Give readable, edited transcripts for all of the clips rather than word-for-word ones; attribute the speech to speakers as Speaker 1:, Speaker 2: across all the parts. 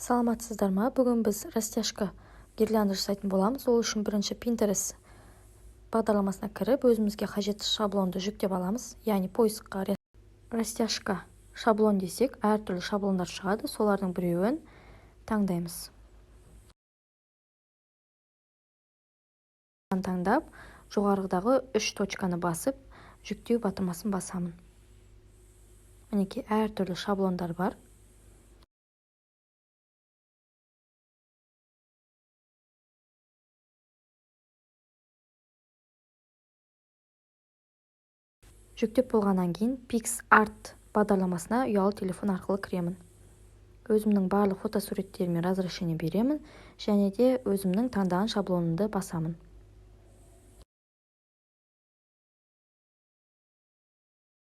Speaker 1: Саламатсыздар ма? Бүгін біз растяжка гирлянда жасайтын боламыз. Ол үшін бірінші Pinterest бағдарламасына кіріп, өзімізге қажетті шаблонды жүктеп аламыз. Яғни поискқа растяжка шаблон десек, әртүрлі шаблондар шығады. Солардың біреуін таңдаймыз. Таңдап, жоғарыдағы 3 точканы басып, жүктеу батырмасын басамын. Мінекей әртүрлі шаблондар бар. Жүктеп болғаннан кейін PixArt бағдарламасына ұялы телефон арқылы кіремін. Өзімнің барлық фотосуреттеріме разрешение беремін, және де өзімнің таңдаған шаблонымды басамын.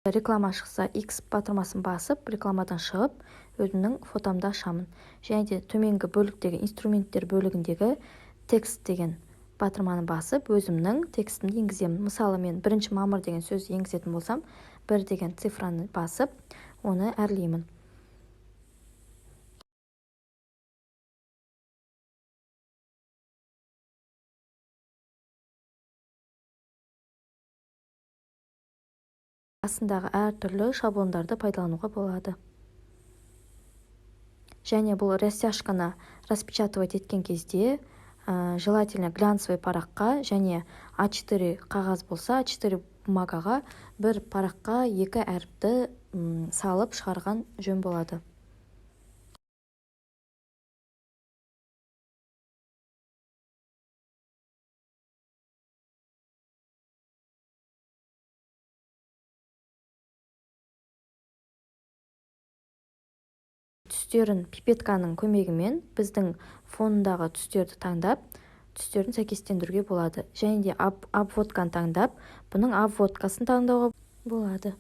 Speaker 1: Реклама шықса X батырмасын басып, рекламадан шығып, өзімнің фотомды ашамын. Және де төменгі бөліктегі инструменттер бөлігіндегі текст деген батырманы басып, өзімнің текстімді енгіземін. Мысалы, мен 1 мамыр деген сөз енгізетін болсам, 1 деген цифраны басып, оны әрлеймін. Астындағы әртүрлі шаблондарды пайдалануға болады. Және бұл растяжканы распечатывать еткен кезде желательно глянцевый параққа және А4 қағаз болса, А4 бумагаға бір параққа 2 әріпті салып шығарған жөн болады. Түстерін пипетканың көмегімен біздің фонындағы түстерді таңдап, түстерін сәйкестендіруге болады. Және де обводканы таңдап, бұның обводкасын таңдауға болады.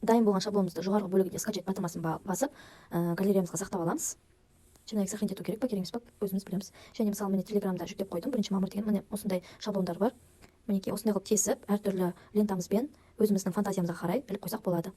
Speaker 1: Дайын болған шаблонымызды жоғарғы бөлігінде скачать батырмасын басып, галереямызға сақтап аламыз. Және сохранить ету керек па, керек емес па, өзіміз білеміз. Және мысалы, міне телеграмда жүктеп қойдым, 1 мамыр деген, міне осындай шаблондар бар. Мінекей осындай қылып тесіп, әртүрлі лентамызбен өзіміздің фантазиямызға қарай іліп қойсақ болады.